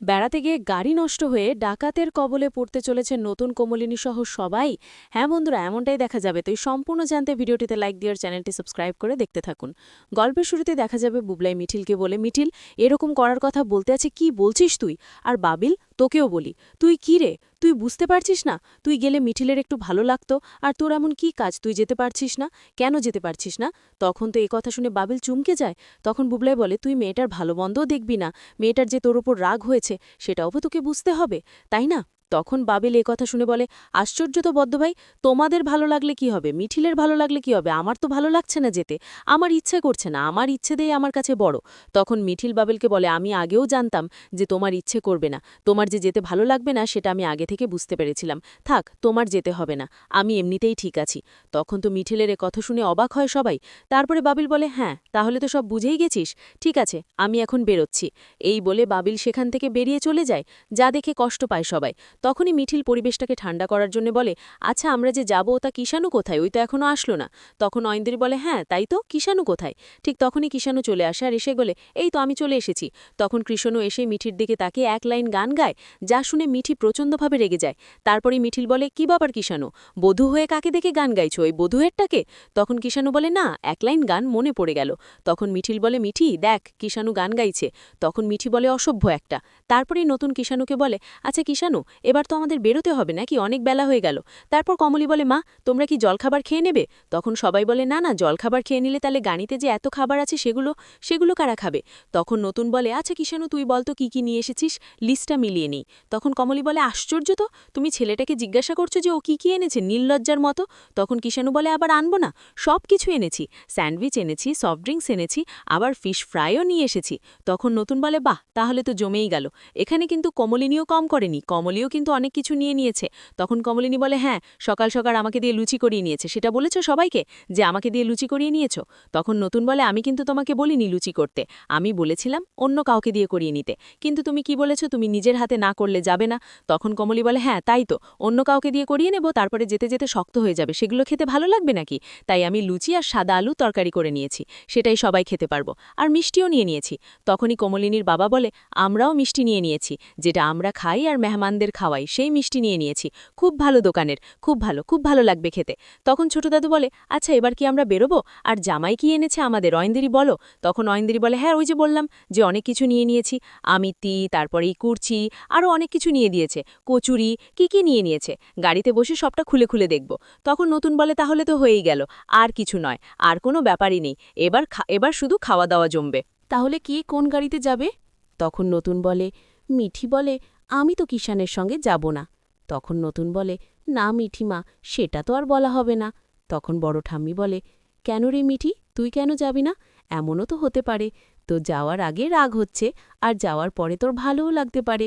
বেড়াতে গিয়ে গাড়ি নষ্ট হয়ে ডাকাতের কবলে পড়তে চলেছে নতুন কমলিনী সহ সবাই। হ্যাঁ বন্ধুরা, এমনটাই দেখা যাবে। তো এই সম্পূর্ণ জানতে ভিডিওটিতে লাইক দিয়ে চ্যানেলটি সাবস্ক্রাইব করে দেখতে থাকুন। গল্পের শুরুতে দেখা যাবে বুবলাই মিঠিলকে বলে, মিঠিল, এরকম করার কথা বলতে আছে কি বলছিস তুই? আর বাবিল, তোকেও বলি, তুই কি রে, তুই বুঝতে পারছিস না? তুই গেলে মিঠিলের একটু ভালো লাগতো। আর তোর এমন কি কাজ, তুই যেতে পারছিস না? কেন যেতে পারছিস না? তখন তো এই কথা শুনে বাবিল চমকে যায়। তখন বুবলাই বলে, তুই মেয়েটার ভালো মন্দও দেখবি না? মেয়েটার যে তোর ওপর রাগ হয়েছে সেটাও তো তোকে বুঝতে হবে, তাই না? তখন বাবিল এ কথা শুনে বলে, আশ্চর্য তো বদ্দ ভাই, তোমাদের ভালো লাগলে কি হবে, মিঠিলের ভালো লাগলে কি হবে? আমার তো ভালো লাগছে না যেতে, আমার ইচ্ছে করছে না, আমার ইচ্ছে দিয়ে আমার কাছে বড়। তখন মিঠিল বাবিলকে বলে, আমি আগেও জানতাম যে তোমার ইচ্ছে করবে না, তোমার যে যেতে ভালো লাগবে না সেটা আমি আগে থেকে বুঝতে পেরেছিলাম। থাক, তোমার যেতে হবে না, আমি এমনিতেই ঠিক আছি। তখন তো মিঠিলের এ কথা শুনে অবাক হয় সবাই। তারপরে বাবিল বলে, হ্যাঁ তাহলে তো সব বুঝেই গেছিস, ঠিক আছে আমি এখন বেরোচ্ছি। এই বলে বাবিল সেখান থেকে বেরিয়ে চলে যায়, যা দেখে কষ্ট পায় সবাই। তখনই মিঠিল পরিবেশটাকে ঠান্ডা করার জন্য বলে, আচ্ছা আমরা যে যাব তা কিষাণু কোথায়, ওই তো এখনো আসলো না। তখন ঐন্দ্রী বলে, হ্যাঁ তাই তো, কিষাণু কোথায়? ঠিক তখনই কিষাণু চলে আসে আর এসে বলে, এই তো আমি চলে এসেছি। তখন কৃষ্ণ এসে মিঠির দিকে তাকিয়ে এক লাইন গান গায়, যা শুনে মিঠি প্রচণ্ডভাবে রেগে যায়। তারপরে মিঠিল বলে, কি ব্যাপার কিষাণু, বধূ হয়ে কাকে দেখে গান গাইছো, ওই বধূহেরটাকে? তখন কিষাণু বলে, না এক লাইন গান মনে পড়ে গেল। তখন মিঠিল বলে, মিঠি দেখ কিষাণু গান গাইছে। তখন মিঠি বলে, অসভ্য একটা। তারপরেই নতুন কিষাণুকে বলে, আচ্ছা কিষাণু, এবার তো আমাদের বেরোতে হবে নাকি, অনেক বেলা হয়ে গেল। তারপর কমলি বলে, মা তোমরা কি জলখাবার খেয়ে নেবে? তখন সবাই বলে, না না, জলখাবার খেয়ে নিলে তাহলে গাড়িতে যে এত খাবার আছে সেগুলো সেগুলো কারা খাবে? তখন নতুন বলে, আচ্ছা কিষাণু তুই বল তো কি নিয়ে এসেছিস, লিস্টটা মিলিয়ে নিই। তখন কমলি বলে, আশ্চর্য তো, তুমি ছেলেটাকে জিজ্ঞাসা করছো যে ও কি এনেছে, নির্লজ্জার মতো। তখন কিষাণু বলে, আবার আনবো না, সব কিছু এনেছি, স্যান্ডউইচ এনেছি, সফট ড্রিঙ্কস এনেছি, আবার ফিশ ফ্রাইও নিয়ে এসেছি। তখন নতুন বলে, বাহ তাহলে তো জমেই গেল, এখানে কিন্তু কমলিনীও কম করেনি, কমলিও কিন্তু অনেক কিছু নিয়ে নিয়েছে। তখন কমলিনী বলে, হ্যাঁ সকাল সকাল আমাকে দিয়ে লুচি করিয়ে নিয়েছে, সেটা বলেছ সবাইকে যে আমাকে দিয়ে লুচি করিয়ে নিয়েছ? তখন নতুন বলে, আমি কিন্তু তোমাকে বলিনি লুচি করতে, আমি বলেছিলাম অন্য কাউকে দিয়ে করিয়ে নিতে, কিন্তু তুমি কি বলেছ তুমি নিজের হাতে না করলে যাবে না। তখন কমলি বলে, হ্যাঁ তাই তো, অন্য কাউকে দিয়ে করিয়ে নেব, তারপরে যেতে যেতে শক্ত হয়ে যাবে, সেগুলো খেতে ভালো লাগবে নাকি? তাই আমি লুচি আর সাদা আলু তরকারি করে নিয়েছি, সেটাই সবাই খেতে পারবো, আর মিষ্টিও নিয়ে নিয়েছি। তখনই কমলিনীর বাবা বলে, আমরাও মিষ্টি নিয়ে নিয়েছি, যেটা আমরা খাই আর মেহমানদের খাওয়াই, সেই মিষ্টি নিয়ে নিয়েছি, খুব ভালো দোকানের, খুব ভালো লাগবে খেতে। তখন ছোট দাদু বলে, আচ্ছা এবার কি আমরা বেরোবো? আর জামাই কি এনেছে আমাদের, ঐন্দ্রী বলো। তখন ঐন্দ্রী বলে, হ্যাঁ ওই যে বললাম যে অনেক কিছু নিয়ে নিয়েছি, আমিতি, তারপরে এই কুরচি, আরও অনেক কিছু নিয়ে দিয়েছে, কচুরি, কি নিয়ে নিয়েছে, গাড়িতে বসে সবটা খুলে খুলে দেখব। তখন নতুন বলে, তাহলে তো হয়েই গেল, আর কিছু নয়, আর কোনো ব্যাপারই নেই, এবার শুধু খাওয়া দাওয়া জমবে। তাহলে কি কোন গাড়িতে যাবে? তখন নতুন বলে, মিঠি বলে, আমি তো কিষানের সঙ্গে যাব না। তখন নতুন বলে, না মিঠিমা, সেটা তো আর বলা হবে না। তখন বড় ঠাম্মি বলে, কেন রে মিঠি, তুই কেন যাবি না? এমনও তো হতে পারে তো যাওয়ার আগে রাগ হচ্ছে, আর যাওয়ার পরে তোর ভালোও লাগতে পারে।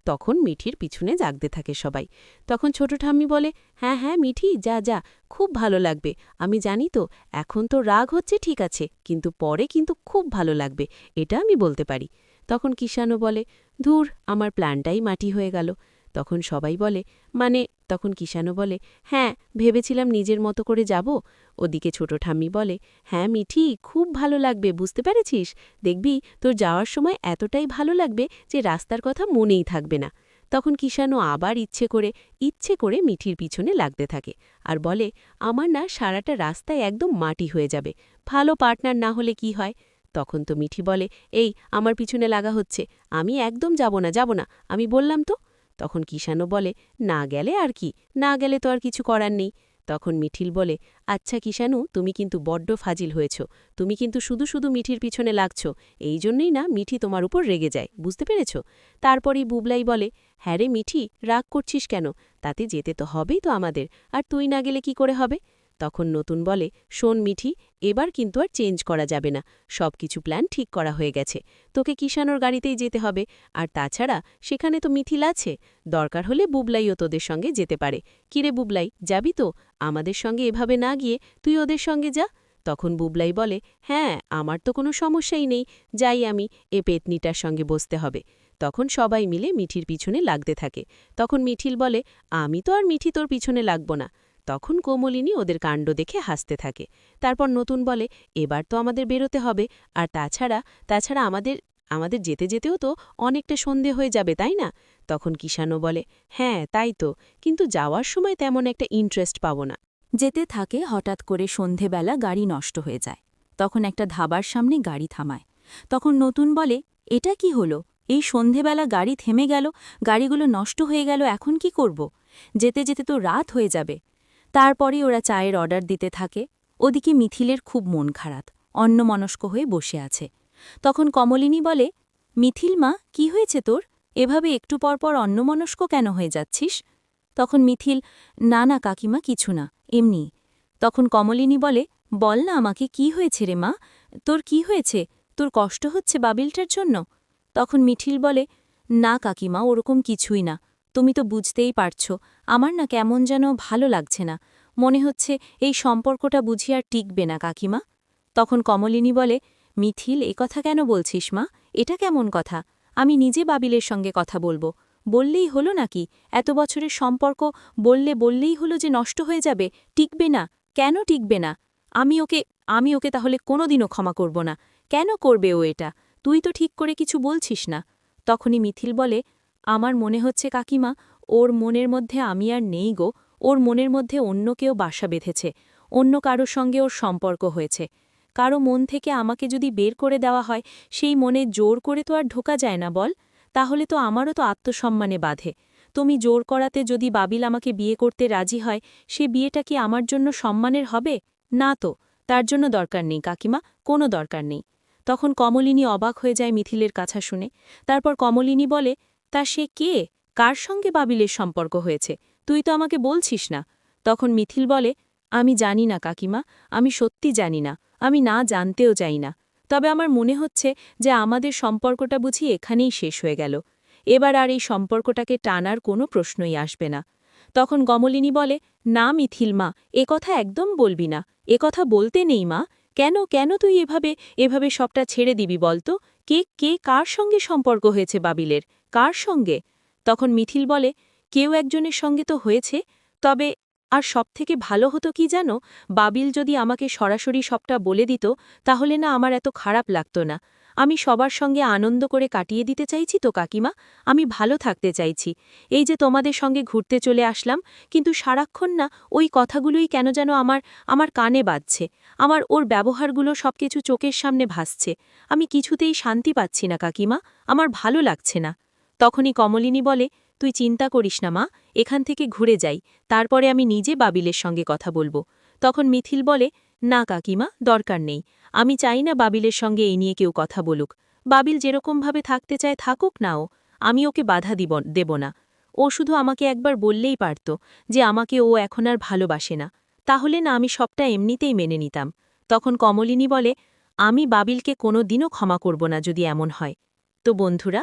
তখন মিঠির পিছনে জাগতে থাকে সবাই। তখন ছোট ঠাম্মি বলে, হ্যাঁ হ্যাঁ মিঠি, যা যা, খুব ভালো লাগবে, আমি জানি তো, এখন তো রাগ হচ্ছে ঠিক আছে, কিন্তু পরে কিন্তু খুব ভালো লাগবে, এটা আমি বলতে পারি। তখন কিষাণও বলে, ধুর, আমার প্ল্যানটাই মাটি হয়ে গেল। তখন সবাই বলে, মানে, তখন কিষাণও বলে, হ্যাঁ ভেবেছিলাম নিজের মতো করে যাব। ওদিকে ছোট ঠাম্মি বলে, হ্যাঁ মিঠি, খুব ভালো লাগবে, বুঝতে পেরেছিস, দেখবি তোর যাওয়ার সময় এতটাই ভালো লাগবে যে রাস্তার কথা মনেই থাকবে না। তখন কিষাণও আবার ইচ্ছে করে মিঠির পিছনে লাগতে থাকে আর বলে, আমার না সারাটা রাস্তায় একদম মাটি হয়ে যাবে, ভালো পার্টনার না হলে কি হয়? তখন তো মিঠি বলে, এই আমার পিছনে লাগা হচ্ছে, আমি একদম যাব না, আমি বললাম তো। তখন কিষাণও বলে, না গেলে আর কি, না গেলে তো আর কিছু করার নেই। তখন মিঠিল বলে, আচ্ছা কিষাণু, তুমি কিন্তু বড্ড ফাজিল হয়েছ, তুমি কিন্তু শুধু শুধু মিঠির পিছনে লাগছ, এই জন্যই না মিঠি তোমার উপর রেগে যায়, বুঝতে পেরেছ? তারপরই বুবলাই বলে, হ্যাঁ রে মিঠি, রাগ করছিস কেন, তাতে যেতে তো হবেই তো আমাদের, আর তুই না গেলে কি করে হবে? তখন নতুন বলে, শোন মিঠি, এবার কিন্তু আর চেঞ্জ করা যাবে না, সব কিছু প্ল্যান ঠিক করা হয়ে গেছে, তোকে কিষাণুর গাড়িতেই যেতে হবে, আর তাছাড়া সেখানে তো মিথিল আছে, দরকার হলে বুবলাইও তোদের সঙ্গে যেতে পারে। কিরে বুবলাই, যাবি তো? আমাদের সঙ্গে এভাবে না গিয়ে তুই ওদের সঙ্গে যা। তখন বুবলাই বলে, হ্যাঁ আমার তো কোনো সমস্যাই নেই, যাই আমি, এ পেতনিটার সঙ্গে বসতে হবে। তখন সবাই মিলে মিঠির পিছনে লাগতে থাকে। তখন মিঠিল বলে, আমি তো আর মিঠি তোর পিছনে লাগব না। তখন কোমলিনী ওদের কাণ্ড দেখে হাসতে থাকে। তারপর নতুন বলে, এবার তো আমাদের বেরোতে হবে, আর তাছাড়া আমাদের যেতে যেতেও তো অনেকটা সন্ধে হয়ে যাবে, তাই না? তখন কিষাণও বলে, হ্যাঁ তাই তো, কিন্তু যাওয়ার সময় তেমন একটা ইন্টারেস্ট পাবো না। যেতে থাকে, হঠাৎ করে সন্ধেবেলা গাড়ি নষ্ট হয়ে যায়। তখন একটা ধাবার সামনে গাড়ি থামায়। তখন নতুন বলে, এটা কি হলো? এই সন্ধেবেলা গাড়ি থেমে গেল, গাড়িগুলো নষ্ট হয়ে গেল, এখন কি করব? যেতে যেতে তো রাত হয়ে যাবে। তারপরে ওরা চায়ের অর্ডার দিতে থাকে। ওদিকে মিথিলের খুব মন খারাপ, অন্যমনস্ক হয়ে বসে আছে। তখন কমলিনী বলে, মিথিল মা, কি হয়েছে তোর? এভাবে একটু পরপর অন্যমনস্ক কেন হয়ে যাচ্ছিস? তখন মিথিল, না না কাকিমা, কিছু না, এমনি। তখন কমলিনী বলে, বল না আমাকে, কি হয়েছে রে মা? তোর কি হয়েছে? তোর কষ্ট হচ্ছে বাবিলটার জন্য? তখন মিঠিল বলে, না কাকিমা, ওরকম কিছুই না। তুমি তো বুঝতেই পারছ, আমার না কেমন যেন ভালো লাগছে না। মনে হচ্ছে এই সম্পর্কটা বুঝি আর টিকবে না কাকিমা। তখন কমলিনী বলে, মিথিল, এ কথা কেন বলছিস মা? এটা কেমন কথা? আমি নিজে বাবিলের সঙ্গে কথা বলবো। বললেই হলো নাকি? এত বছরের সম্পর্ক বললেই হলো যে নষ্ট হয়ে যাবে, টিকবে না? কেন টিকবে না? আমি ওকে তাহলে কোনোদিনও ক্ষমা করব না। কেন করবে ও এটা? তুই তো ঠিক করে কিছু বলছিস না। তখনই মিথিল বলে, আমার মনে হচ্ছে কাকিমা, ওর মনের মধ্যে আমি আর নেই গো। ওর মনের মধ্যে অন্য কেউ বাসা বেঁধেছে, অন্য কারোর সঙ্গে ওর সম্পর্ক হয়েছে। কারো মন থেকে আমাকে যদি বের করে দেওয়া হয়, সেই মনে জোর করে তো আর ঢোকা যায় না বল। তাহলে তো আমারও তো আত্মসম্মানে বাধে। তুমি জোর করাতে যদি বাবিল আমাকে বিয়ে করতে রাজি হয়, সে বিয়েটা কি আমার জন্য সম্মানের হবে? না তো, তার জন্য দরকার নেই কাকিমা, কোনো দরকার নেই। তখন কমলিনী অবাক হয়ে যায় মিথিলের কথা শুনে। তারপর কমলিনী বলে, তা সে কে? কার সঙ্গে বাবিলের সম্পর্ক হয়েছে? তুই তো আমাকে বলছিস না। তখন মিথিল বলে, আমি জানি না কাকিমা, আমি সত্যি জানি না, আমি না জানতেও চাই না। তবে আমার মনে হচ্ছে যে আমাদের সম্পর্কটা বুঝি এখানেই শেষ হয়ে গেল। এবার আর এই সম্পর্কটাকে টানার কোনো প্রশ্নই আসবে না। তখন কমলিনী বলে, না মিথিল মা, এ কথা একদম বলবি না, এ কথা বলতে নেই মা। কেন কেন তুই এভাবে সবটা ছেড়ে দিবি বলতো? কে কে কার সঙ্গে সম্পর্ক হয়েছে বাবিলের? কার সঙ্গে? তখন মিথিল বলে, কেউ একজনের সঙ্গে তো হয়েছে, তবে আর সবথেকে ভালো হতো কি জানো, বাবিল যদি আমাকে সরাসরি সবটা বলে দিত, তাহলে না আমার এত খারাপ লাগতো না। আমি সবার সঙ্গে আনন্দ করে কাটিয়ে দিতে চাইছি তো কাকিমা, আমি ভালো থাকতে চাইছি। এই যে তোমাদের সঙ্গে ঘুরতে চলে আসলাম, কিন্তু সারাক্ষণ না ওই কথাগুলোই কেন যেন আমার কানে বাজছে। আমার ওর ব্যবহারগুলো সবকিছু চোখের সামনে ভাসছে। আমি কিছুতেই শান্তি পাচ্ছি না কাকিমা, আমার ভালো লাগছে না। তখনই কমলিনী বলে, তুই চিন্তা করিস না মা, এখান থেকে ঘুরে যাই, তারপরে আমি নিজে বাবিলের সঙ্গে কথা বলবো। তখন মিথিল বলে, না কাকিমা, দরকার নেই। আমি চাই না বাবিলের সঙ্গে এই নিয়ে কেউ কথা বলুক। বাবিল যেরকমভাবে থাকতে চায় থাকুক না ও, আমি ওকে বাধা দেব না। ও শুধু আমাকে একবার বললেই পারত যে আমাকে ও এখন আর ভালোবাসে না, তাহলে না আমি সবটা এমনিতেই মেনে নিতাম। তখন কমলিনী বলে, আমি বাবিলকে কোনো দিনও ক্ষমা করব না যদি এমন হয়। তো বন্ধুরা,